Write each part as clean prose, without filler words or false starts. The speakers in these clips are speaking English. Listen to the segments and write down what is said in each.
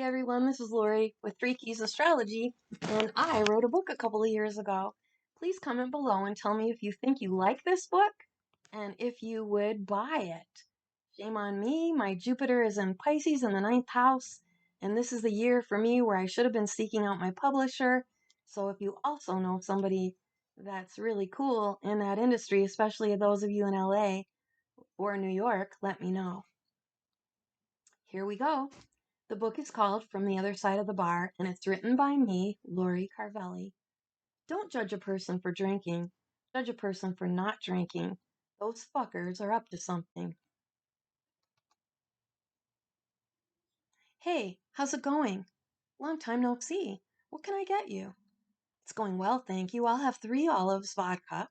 everyone, this is Lori with Three Keys Astrology, and I wrote a book a couple of years ago. Please comment below and tell me if you think you like this book and if you would buy it. Shame on me, my Jupiter is in Pisces in the ninth house, and this is the year for me where I should have been seeking out my publisher. So if you also know somebody that's really cool in that industry, especially those of you in LA or New York, let me know. Here we go. The book is called From the Other Side of the Bar, and it's written by me, Lori Carvelli. Don't judge a person for drinking. Judge a person for not drinking. Those fuckers are up to something. Hey, how's it going? Long time no see. What can I get you? It's going well, thank you. I'll have 3 olives vodka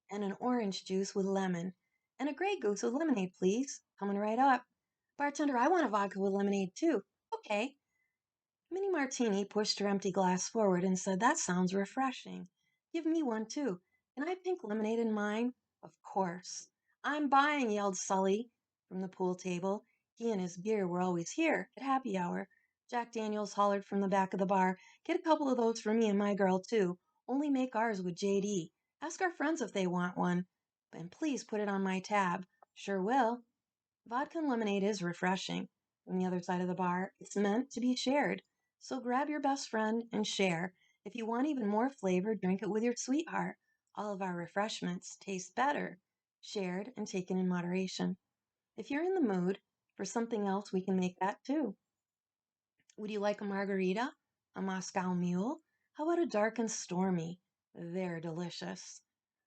and an orange juice with lemon. And a Grey Goose with lemonade, please. Coming right up. Bartender, I want a vodka with lemonade, too. Okay. Minnie Martini pushed her empty glass forward and said, "That sounds refreshing. Give me one, too. Can I have pink lemonade in mine?" "Of course." "I'm buying," yelled Sully from the pool table. He and his beer were always here at happy hour. Jack Daniels hollered from the back of the bar, "Get a couple of those for me and my girl, too. Only make ours with JD. Ask our friends if they want one. And please put it on my tab." "Sure will." Vodka and lemonade is refreshing. From the other side of the bar, it's meant to be shared. So grab your best friend and share. If you want even more flavor, drink it with your sweetheart. All of our refreshments taste better, shared and taken in moderation. If you're in the mood for something else, we can make that too. Would you like a margarita? A Moscow Mule? How about a dark and stormy? They're delicious.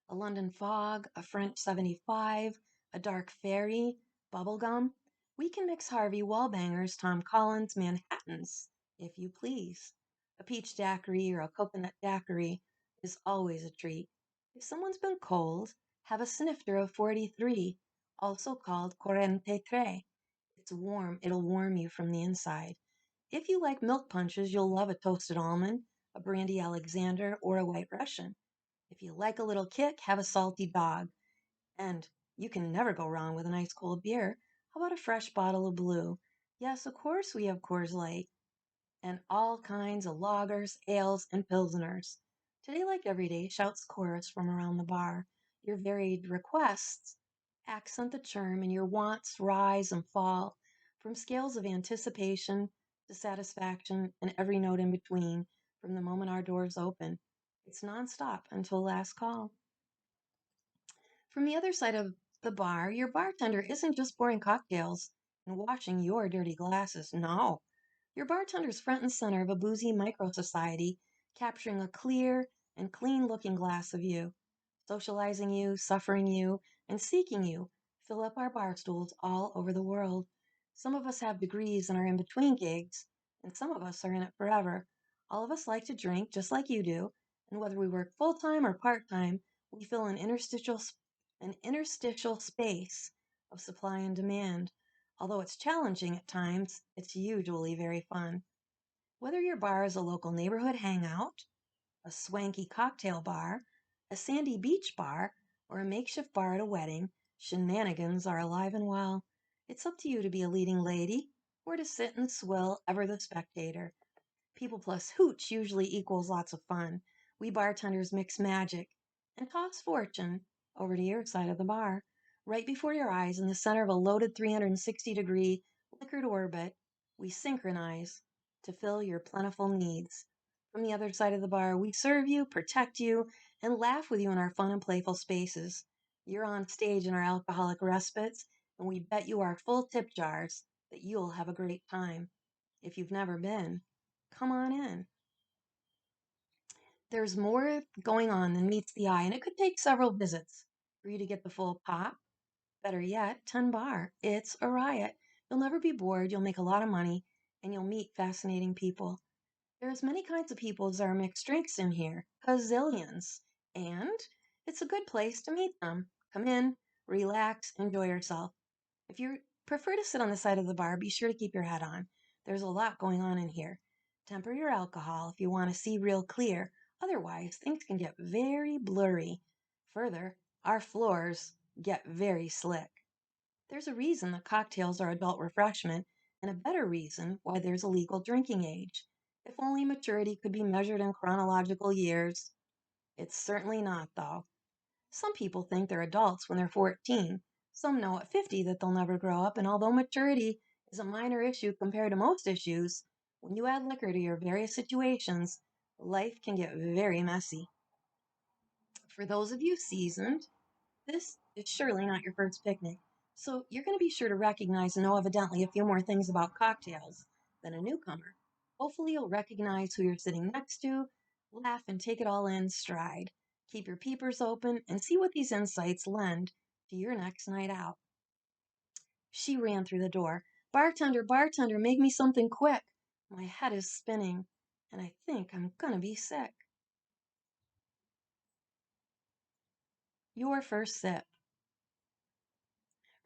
A London fog, a French 75, a dark fairy, bubblegum. We can mix Harvey Wallbanger's Tom Collins Manhattans, if you please. A peach daiquiri or a coconut daiquiri is always a treat. If someone's been cold, have a snifter of 43, also called 43. It's warm, it'll warm you from the inside. If you like milk punches, you'll love a toasted almond, a brandy Alexander, or a white Russian. If you like a little kick, have a salty dog. And you can never go wrong with an ice cold beer. How about a fresh bottle of blue? Yes, of course we have Coors Light. And all kinds of lagers, ales, and pilsners. Today, like every day, shouts chorus from around the bar. Your varied requests accent the charm, and your wants rise and fall from scales of anticipation to satisfaction and every note in between from the moment our doors open. It's nonstop until last call. From the other side of the bar, your bartender isn't just pouring cocktails and washing your dirty glasses. No. Your bartender's front and center of a boozy micro society, capturing a clear and clean looking glass of you, socializing you, suffering you, and seeking you, fill up our bar stools all over the world. Some of us have degrees and are in between gigs, and some of us are in it forever. All of us like to drink just like you do, and whether we work full time or part time, we fill an interstitial space of supply and demand. Although it's challenging at times, it's usually very fun. Whether your bar is a local neighborhood hangout, a swanky cocktail bar, a sandy beach bar, or a makeshift bar at a wedding, shenanigans are alive and well. It's up to you to be a leading lady or to sit and swill ever the spectator. People plus hooch usually equals lots of fun. We bartenders mix magic and toss fortune over to your side of the bar. Right before your eyes, in the center of a loaded 360-degree liquored orbit, we synchronize to fill your plentiful needs. From the other side of the bar, we serve you, protect you, and laugh with you in our fun and playful spaces. You're on stage in our alcoholic respites, and we bet you our full tip jars that you'll have a great time. If you've never been, come on in. There's more going on than meets the eye, and it could take several visits for you to get the full pop. Better yet, 10 bar. It's a riot. You'll never be bored, you'll make a lot of money, and you'll meet fascinating people. There's many kinds of people as there are mixed drinks in here, gazillions, and it's a good place to meet them. Come in, relax, enjoy yourself. If you prefer to sit on the side of the bar, be sure to keep your head on. There's a lot going on in here. Temper your alcohol if you want to see real clear. Otherwise, things can get very blurry. Further, our floors get very slick. There's a reason that cocktails are adult refreshment and a better reason why there's a legal drinking age. If only maturity could be measured in chronological years. It's certainly not, though. Some people think they're adults when they're 14. Some know at 50 that they'll never grow up, and although maturity is a minor issue compared to most issues, when you add liquor to your various situations, life can get very messy. For those of you seasoned, this is surely not your first picnic, so you're going to be sure to recognize and know evidently a few more things about cocktails than a newcomer. Hopefully, you'll recognize who you're sitting next to, laugh, and take it all in stride. Keep your peepers open and see what these insights lend to your next night out. She ran through the door. Bartender, bartender, make me something quick. My head is spinning, and I think I'm going to be sick. Your first sip.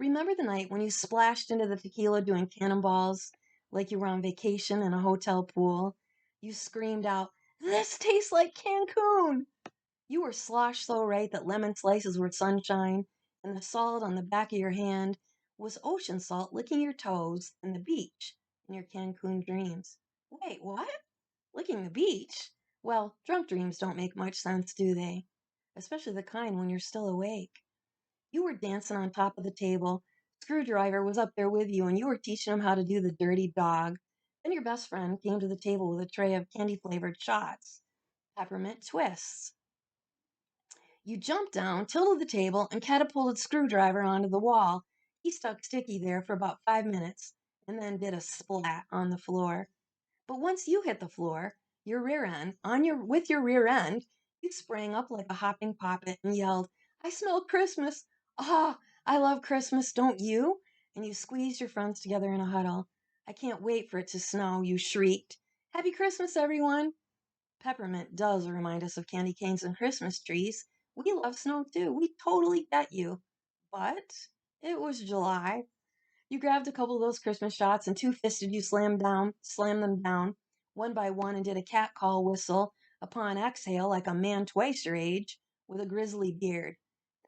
Remember the night when you splashed into the tequila doing cannonballs like you were on vacation in a hotel pool? You screamed out, "This tastes like Cancun!" You were sloshed so right that lemon slices were sunshine, and the salt on the back of your hand was ocean salt licking your toes and the beach in your Cancun dreams. Wait, what? Licking the beach? Well, drunk dreams don't make much sense, do they? Especially the kind when you're still awake. You were dancing on top of the table. Screwdriver was up there with you, and you were teaching him how to do the dirty dog. Then your best friend came to the table with a tray of candy flavored shots, peppermint twists. You jumped down, tilted the table, and catapulted Screwdriver onto the wall. He stuck sticky there for about 5 minutes, and then did a splat on the floor. But once you hit the floor, your rear end, with your rear end, you sprang up like a hopping poppet and yelled, "I smell Christmas! Ah, I love Christmas, don't you?" And you squeezed your friends together in a huddle. "I can't wait for it to snow," you shrieked. "Happy Christmas, everyone!" Peppermint does remind us of candy canes and Christmas trees. We love snow too. We totally get you. But it was July. You grabbed a couple of those Christmas shots and two-fisted you slammed them down, one by one, and did a cat call whistle upon exhale like a man twice your age with a grizzly beard.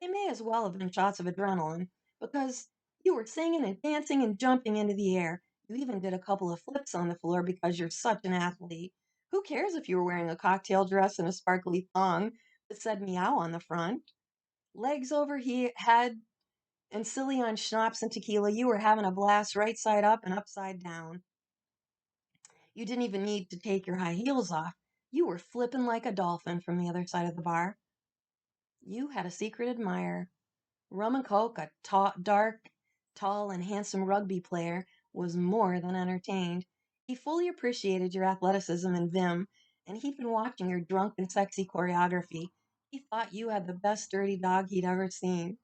They may as well have been shots of adrenaline, because you were singing and dancing and jumping into the air. You even did a couple of flips on the floor because you're such an athlete. Who cares if you were wearing a cocktail dress and a sparkly thong that said meow on the front? Legs over head and silly on schnapps and tequila, you were having a blast right side up and upside down. You didn't even need to take your high heels off. You were flipping like a dolphin from the other side of the bar. You had a secret admirer. Rum and Coke, a dark, tall, and handsome rugby player, was more than entertained. He fully appreciated your athleticism and vim, and he'd been watching your drunk and sexy choreography. He thought you had the best dirty dog he'd ever seen.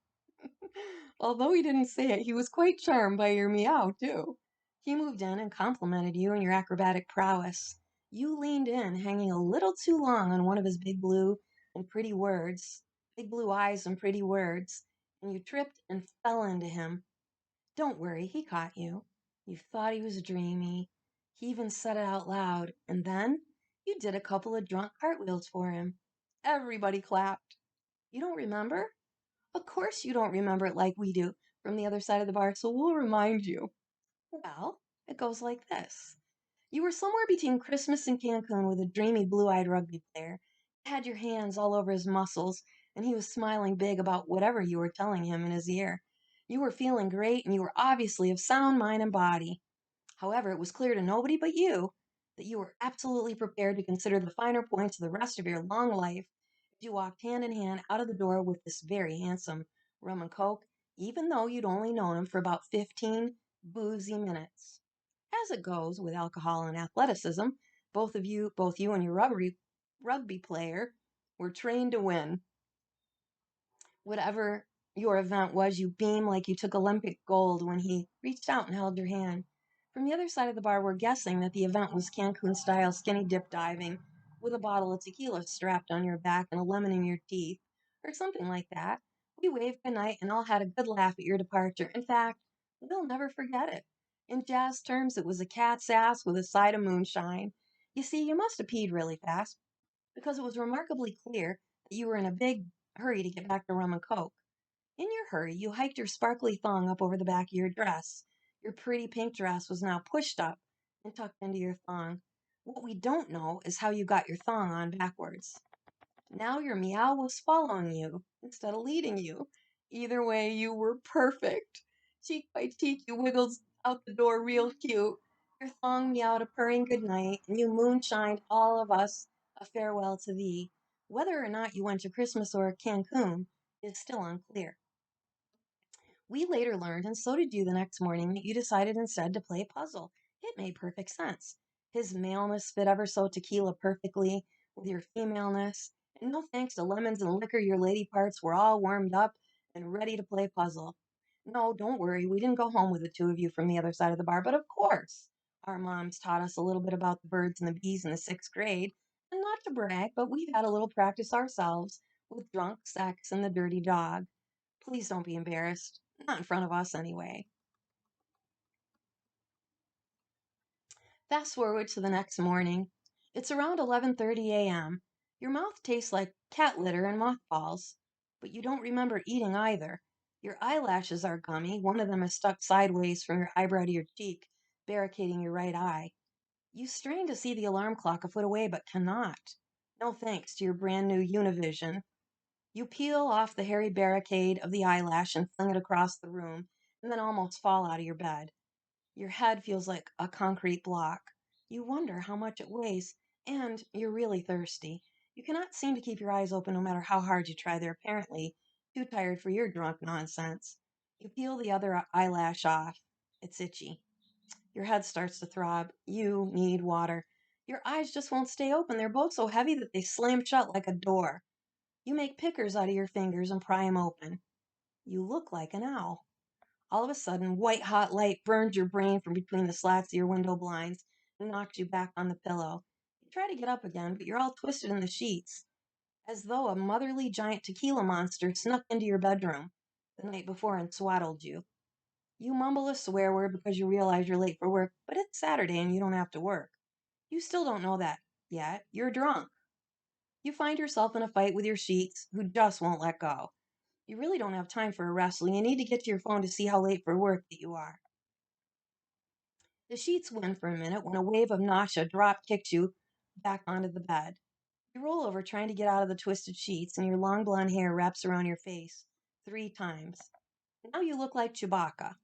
Although he didn't say it, he was quite charmed by your meow, too. He moved in and complimented you on your acrobatic prowess. You leaned in, hanging a little too long on one of his big blue eyes and pretty words, and you tripped and fell into him. Don't worry, he caught you. You thought he was dreamy. He even said it out loud, and then you did a couple of drunk cartwheels for him. Everybody clapped. You don't remember? Of course you don't remember it like we do from the other side of the bar, so we'll remind you. Well, it goes like this. You were somewhere between Christmas and Cancun with a dreamy blue-eyed rugby player. You had your hands all over his muscles, and he was smiling big about whatever you were telling him in his ear. You were feeling great, and you were obviously of sound mind and body. However, it was clear to nobody but you that you were absolutely prepared to consider the finer points of the rest of your long life if you walked hand in hand out of the door with this very handsome Rum and Coke, even though you'd only known him for about 15 boozy minutes. As it goes with alcohol and athleticism, both you and your rugby player, were trained to win. Whatever your event was, you beamed like you took Olympic gold when he reached out and held your hand. From the other side of the bar, we're guessing that the event was Cancun style skinny dip diving with a bottle of tequila strapped on your back and a lemon in your teeth, or something like that. We waved goodnight and all had a good laugh at your departure. In fact, we'll never forget it. In jazz terms, it was a cat's ass with a side of moonshine. You see, you must have peed really fast because it was remarkably clear that you were in a big hurry to get back to Rum and Coke. In your hurry, you hiked your sparkly thong up over the back of your dress. Your pretty pink dress was now pushed up and tucked into your thong. What we don't know is how you got your thong on backwards. Now your meow was following you instead of leading you. Either way, you were perfect. Cheek by cheek, you wiggled out the door real cute. Your thong meowed a purring goodnight, and you moonshined all of us a farewell to thee. Whether or not you went to Christmas or Cancun is still unclear. We later learned, and so did you the next morning, that you decided instead to play a puzzle. It made perfect sense. His maleness fit ever so tequila perfectly with your femaleness, and no thanks to lemons and liquor, your lady parts were all warmed up and ready to play puzzle. No, don't worry, we didn't go home with the two of you from the other side of the bar, but of course, our moms taught us a little bit about the birds and the bees in the sixth grade, and not to brag, but we've had a little practice ourselves with drunk sex and the dirty dog. Please don't be embarrassed. Not in front of us, anyway. Fast forward to the next morning. It's around 11:30 a.m. Your mouth tastes like cat litter and mothballs, but you don't remember eating either. Your eyelashes are gummy. One of them is stuck sideways from your eyebrow to your cheek, barricading your right eye. You strain to see the alarm clock a foot away, but cannot. No thanks to your brand new Univision. You peel off the hairy barricade of the eyelash and fling it across the room, and then almost fall out of your bed. Your head feels like a concrete block. You wonder how much it weighs, and you're really thirsty. You cannot seem to keep your eyes open no matter how hard you try. They're apparently too tired for your drunk nonsense. You peel the other eyelash off. It's itchy. Your head starts to throb. You need water. Your eyes just won't stay open. They're both so heavy that they slam shut like a door. You make pickers out of your fingers and pry 'em open. You look like an owl. All of a sudden, white hot light burns your brain from between the slats of your window blinds and knocks you back on the pillow. You try to get up again, but you're all twisted in the sheets, as though a motherly giant tequila monster snuck into your bedroom the night before and swaddled you. You mumble a swear word because you realize you're late for work, but it's Saturday and you don't have to work. You still don't know that yet. You're drunk. You find yourself in a fight with your sheets, who just won't let go. You really don't have time for a wrestle. You need to get to your phone to see how late for work that you are. The sheets win for a minute when a wave of nausea drop kicks you back onto the bed. You roll over trying to get out of the twisted sheets, and your long blonde hair wraps around your face 3 times. Now you look like Chewbacca,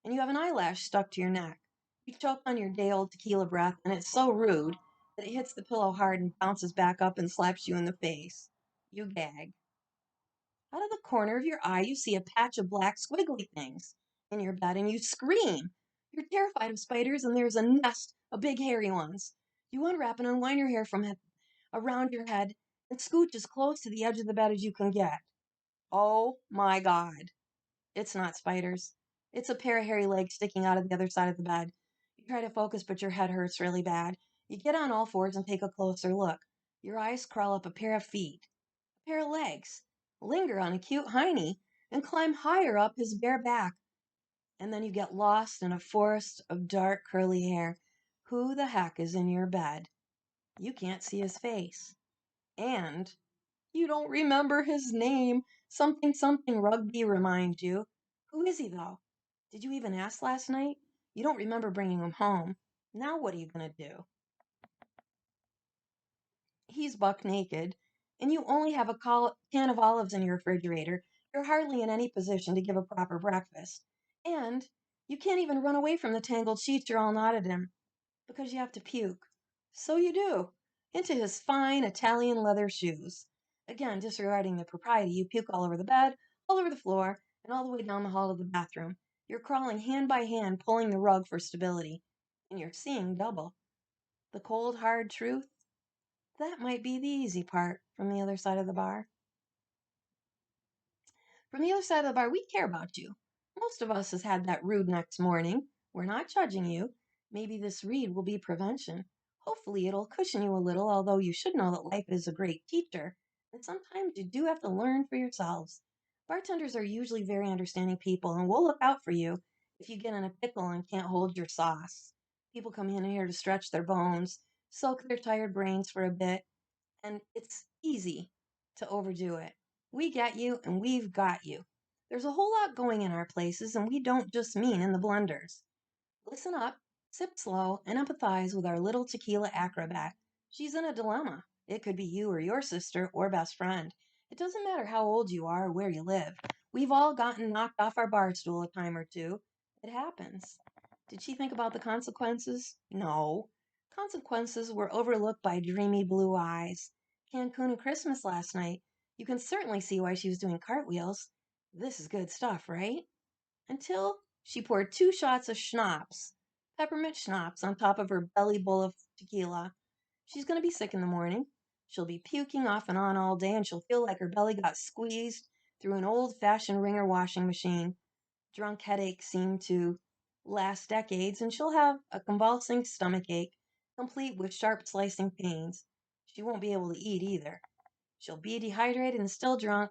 and you have an eyelash stuck to your neck. You choke on your day old tequila breath, and it's so rude that it hits the pillow hard and bounces back up and slaps you in the face. You gag. Out of the corner of your eye, you see a patch of black squiggly things in your bed and you scream. You're terrified of spiders, and there's a nest of big hairy ones. You unwrap and unwind your hair from around your head and scooch as close to the edge of the bed as you can get. Oh my God. It's not spiders. It's a pair of hairy legs sticking out of the other side of the bed. You try to focus, but your head hurts really bad. You get on all fours and take a closer look. Your eyes crawl up a pair of feet, a pair of legs, linger on a cute hiney, and climb higher up his bare back. And then you get lost in a forest of dark curly hair. Who the heck is in your bed? You can't see his face. And you don't remember his name. Something something Rugby reminds you. Who is he, though? Did you even ask last night? You don't remember bringing him home. Now what are you going to do? He's buck naked, and you only have a can of olives in your refrigerator. You're hardly in any position to give a proper breakfast. And you can't even run away from the tangled sheets you're all knotted in because you have to puke. So you do, into his fine Italian leather shoes. Again, disregarding the propriety, you puke all over the bed, all over the floor, and all the way down the hall to the bathroom. You're crawling hand by hand, pulling the rug for stability. And you're seeing double. The cold, hard truth? That might be the easy part from the other side of the bar. From the other side of the bar, we care about you. Most of us has had that rude next morning. We're not judging you. Maybe this read will be prevention. Hopefully it'll cushion you a little, although you should know that life is a great teacher, and sometimes you do have to learn for yourselves. Bartenders are usually very understanding people, and we'll look out for you if you get in a pickle and can't hold your sauce. People come in here to stretch their bones, soak their tired brains for a bit, and it's easy to overdo it. We get you and we've got you. There's a whole lot going in our places, and we don't just mean in the blenders. Listen up, sip slow, and empathize with our little tequila acrobat. She's in a dilemma. It could be you or your sister or best friend. It doesn't matter how old you are or where you live. We've all gotten knocked off our bar stool a time or two. It happens. Did she think about the consequences? No. Consequences were overlooked by dreamy blue eyes. Cancun and Christmas last night. You can certainly see why she was doing cartwheels. This is good stuff, right? Until she poured 2 shots of schnapps, peppermint schnapps, on top of her belly full of tequila. She's going to be sick in the morning. She'll be puking off and on all day, and she'll feel like her belly got squeezed through an old fashioned wringer washing machine. Drunk headaches seem to last decades, and she'll have a convulsing stomach ache, complete with sharp slicing pains. She won't be able to eat either. She'll be dehydrated and still drunk,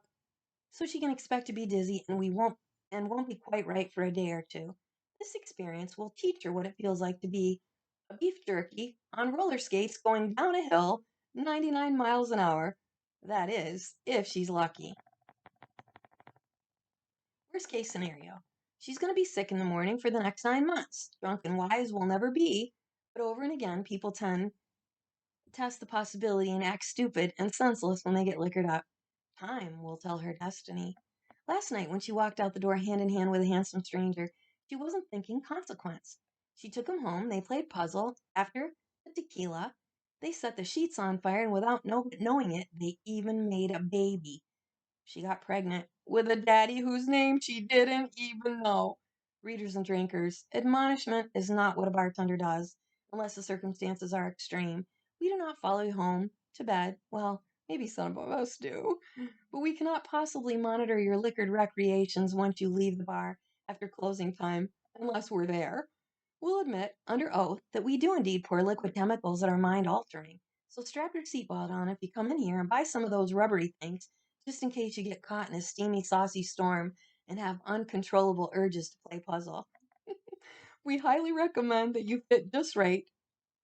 so she can expect to be dizzy and won't be quite right for a day or two. This experience will teach her what it feels like to be a beef jerky on roller skates going down a hill 99 miles an hour. That is, if she's lucky. Worst case scenario. She's going to be sick in the morning for the next 9 months. Drunk and wise will never be, but over and again, people tend to test the possibility and act stupid and senseless when they get liquored up. Time will tell her destiny. Last night, when she walked out the door hand in hand with a handsome stranger, she wasn't thinking consequence. She took him home, they played puzzle. After the tequila, they set the sheets on fire, and without knowing it, they even made a baby. She got pregnant with a daddy whose name she didn't even know. Readers and drinkers, admonishment is not what a bartender does, unless the circumstances are extreme. We do not follow you home to bed. Well, maybe some of us do, but we cannot possibly monitor your liquored recreations once you leave the bar after closing time, unless we're there. We'll admit, under oath, that we do indeed pour liquid chemicals that are mind altering. So strap your seatbelt on if you come in here and buy some of those rubbery things, just in case you get caught in a steamy, saucy storm and have uncontrollable urges to play puzzle. We highly recommend that you fit just right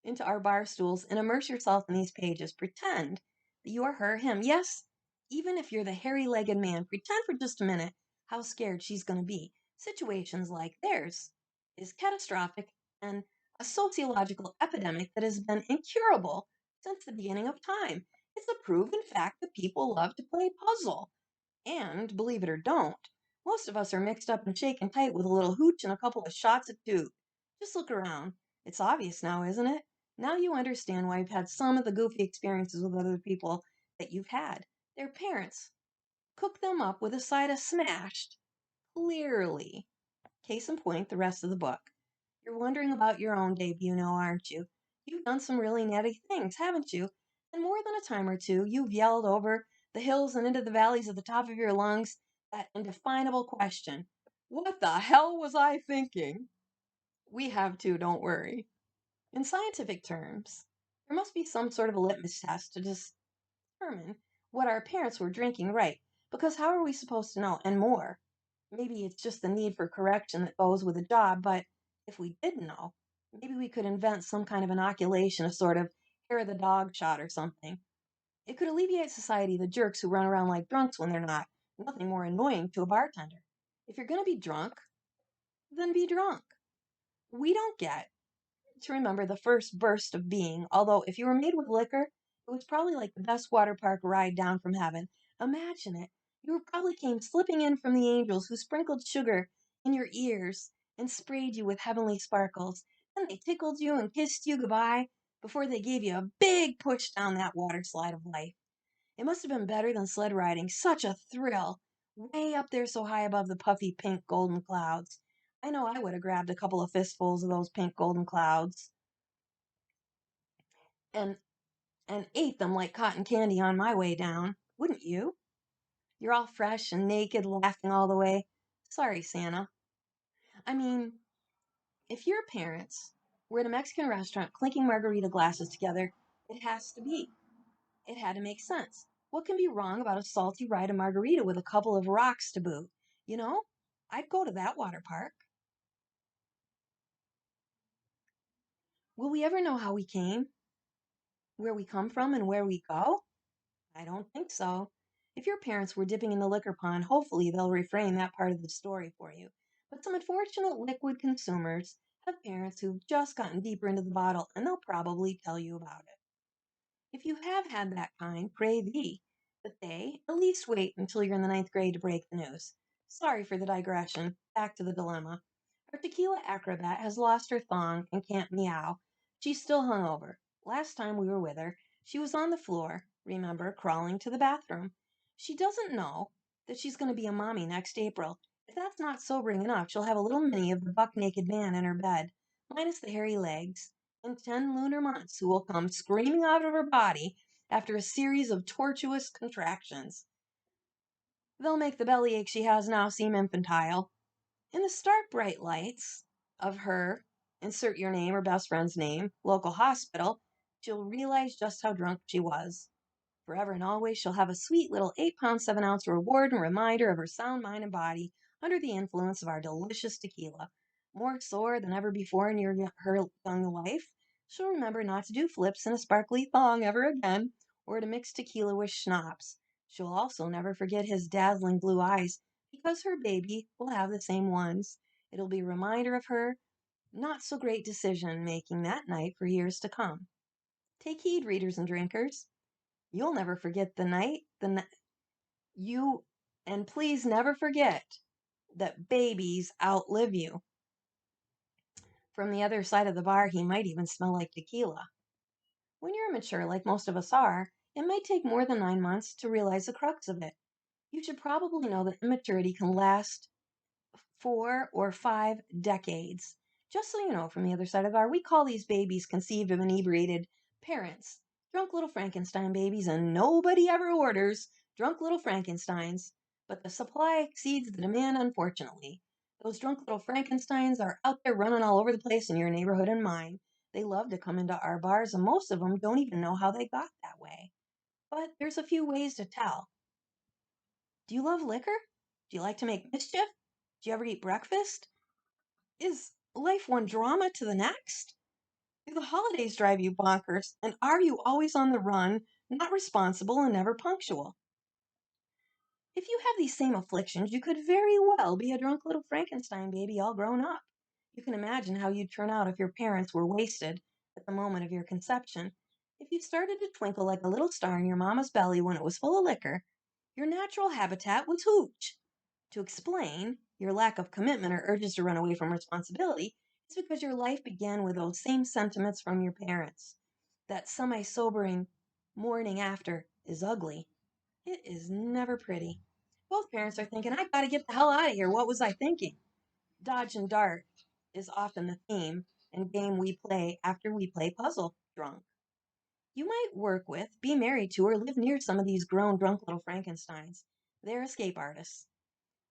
into our bar stools and immerse yourself in these pages. Pretend that you are her, him. Yes, even if you're the hairy legged man, pretend for just a minute how scared she's going to be. Situations like theirs is catastrophic and a sociological epidemic that has been incurable since the beginning of time. It's a proven fact that people love to play puzzle. And, believe it or don't, most of us are mixed up and shaken tight with a little hooch and a couple of shots of toot. Just look around. It's obvious now, isn't it? Now you understand why you've had some of the goofy experiences with other people that you've had. Their parents cook them up with a side of smashed. Clearly. Case in point, the rest of the book. You're wondering about your own debut now, aren't you? You've done some really natty things, haven't you? And more than a time or two, you've yelled over the hills and into the valleys at the top of your lungs that indefinable question: what the hell was I thinking? We have too, don't worry. In scientific terms, there must be some sort of a litmus test to determine what our parents were drinking, right? Because how are we supposed to know? And more. Maybe it's just the need for correction that goes with the job, but if we did know, maybe we could invent some kind of inoculation, a sort of hair of the dog shot or something. It could alleviate society the jerks who run around like drunks when they're not. Nothing more annoying to a bartender. If you're going to be drunk, then be drunk. We don't get to remember the first burst of being, although if you were made with liquor, it was probably like the best water park ride down from heaven. Imagine it. You probably came slipping in from the angels who sprinkled sugar in your ears and sprayed you with heavenly sparkles. Then they tickled you and kissed you goodbye before they gave you a big push down that water slide of life. It must have been better than sled riding. Such a thrill. Way up there so high above the puffy pink golden clouds. I know I would have grabbed a couple of fistfuls of those pink golden clouds and ate them like cotton candy on my way down. Wouldn't you? You're all fresh and naked, laughing all the way. Sorry, Santa. I mean, if your parents were at a Mexican restaurant clinking margarita glasses together, it has to be. It had to make sense. What can be wrong about a salty ride of margarita with a couple of rocks to boot? You know, I'd go to that water park. Will we ever know how we came, where we come from, and where we go? I don't think so. If your parents were dipping in the liquor pond, hopefully they'll reframe that part of the story for you. But some unfortunate liquid consumers Have parents who've just gotten deeper into the bottle, and they'll probably tell you about it. If you have had that kind, pray thee that they at least wait until you're in the ninth grade to break the news. Sorry for the digression. Back to the dilemma. Our tequila acrobat has lost her thong and can't meow. She's still hungover. Last time we were with her, she was on the floor, remember, crawling to the bathroom. She doesn't know that she's going to be a mommy next April. If that's not sobering enough, she'll have a little mini of the buck naked man in her bed, minus the hairy legs, in 10 lunar months, who will come screaming out of her body after a series of tortuous contractions. They'll make the bellyache she has now seem infantile. In the stark bright lights of her, insert your name or best friend's name, local hospital, she'll realize just how drunk she was. Forever and always, she'll have a sweet little 8 pound, 7 ounce reward and reminder of her sound mind and body under the influence of our delicious tequila. More sore than ever before in her young life, she'll remember not to do flips in a sparkly thong ever again, or to mix tequila with schnapps. She'll also never forget his dazzling blue eyes, because her baby will have the same ones. It'll be a reminder of her not so great decision making that night for years to come. Take heed, readers and drinkers. You'll never forget the night, you, and please never forget that babies outlive you. From the other side of the bar, he might even smell like tequila. When you're mature, like most of us are, it might take more than 9 months to realize the crux of it. You should probably know that immaturity can last 4 or 5 decades. Just so you know, from the other side of the bar, we call these babies conceived of inebriated parents drunk little Frankenstein babies, and nobody ever orders drunk little Frankensteins. But the supply exceeds the demand, unfortunately. Those drunk little Frankensteins are out there running all over the place in your neighborhood and mine. They love to come into our bars, and most of them don't even know how they got that way. But there's a few ways to tell. Do you love liquor? Do you like to make mischief? Do you ever eat breakfast? Is life one drama to the next? Do the holidays drive you bonkers? And are you always on the run, not responsible, and never punctual? If you have these same afflictions, you could very well be a drunk little Frankenstein baby all grown up. You can imagine how you'd turn out if your parents were wasted at the moment of your conception. If you started to twinkle like a little star in your mama's belly when it was full of liquor, your natural habitat was hooch. To explain your lack of commitment or urges to run away from responsibility is because your life began with those same sentiments from your parents. That semi sobering morning after is ugly. It is never pretty. Both parents are thinking, I gotta get the hell out of here. What was I thinking? Dodge and dart is often the theme and game we play after we play puzzle drunk. You might work with, be married to, or live near some of these grown drunk little Frankensteins. They're escape artists.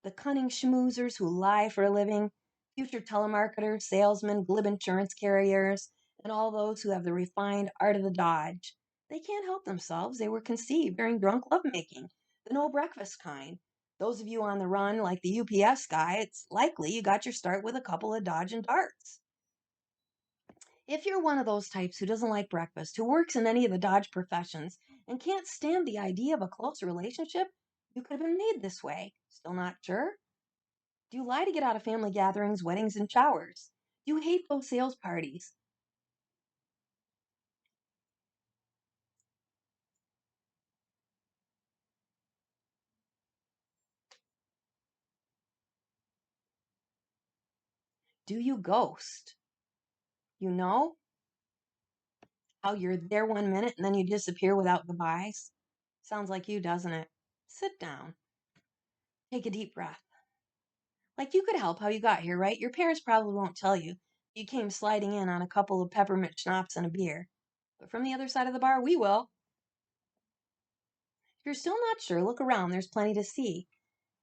The cunning schmoozers who lie for a living, future telemarketers, salesmen, glib insurance carriers, and all those who have the refined art of the dodge. They can't help themselves. They were conceived during drunk lovemaking, the no breakfast kind. Those of you on the run, like the UPS guy, it's likely you got your start with a couple of dodge and darts. If you're one of those types who doesn't like breakfast, who works in any of the dodge professions, and can't stand the idea of a close relationship, you could have been made this way. Still not sure? Do you lie to get out of family gatherings, weddings, and showers? Do you hate those sales parties? Do you ghost? You know how you're there 1 minute and then you disappear without goodbyes? Sounds like you, doesn't it? Sit down. Take a deep breath. Like you could help how you got here, right? Your parents probably won't tell you. You came sliding in on a couple of peppermint schnapps and a beer. But from the other side of the bar, we will. If you're still not sure, look around. There's plenty to see.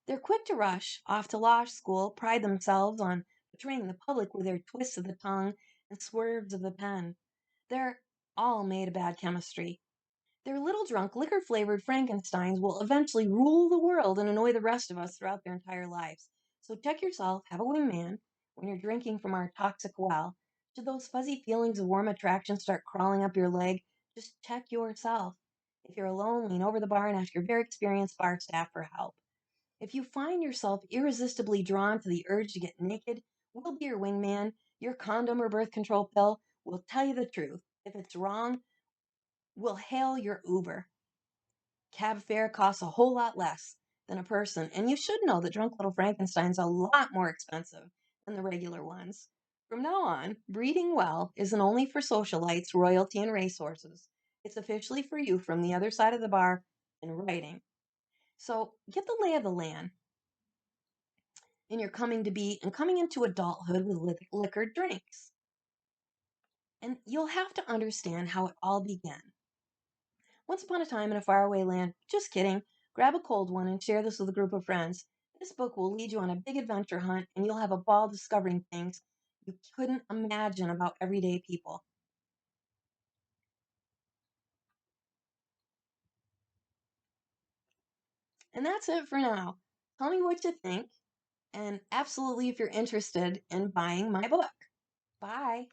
They're quick to rush off to law school, pride themselves on betraying the public with their twists of the tongue and swerves of the pen. They're all made of bad chemistry. Their little drunk, liquor flavored Frankensteins will eventually rule the world and annoy the rest of us throughout their entire lives. So check yourself, have a wingman when you're drinking from our toxic well. Should those fuzzy feelings of warm attraction start crawling up your leg, just check yourself. If you're alone, lean over the bar and ask your very experienced bar staff for help. If you find yourself irresistibly drawn to the urge to get naked, we'll be your wingman. Your condom or birth control pill will tell you the truth. If it's wrong, we'll hail your Uber. Cab fare costs a whole lot less than a person, and you should know that Drunk Little Frankenstein's a lot more expensive than the regular ones. From now on, breeding well isn't only for socialites, royalty, and racehorses. It's officially for you from the other side of the bar in writing. So get the lay of the land in your coming to be and coming into adulthood with liquored drinks. And you'll have to understand how it all began. Once upon a time in a faraway land, just kidding, grab a cold one and share this with a group of friends. This book will lead you on a big adventure hunt and you'll have a ball discovering things you couldn't imagine about everyday people. And that's it for now. Tell me what you think, and absolutely if you're interested in buying my book. Bye.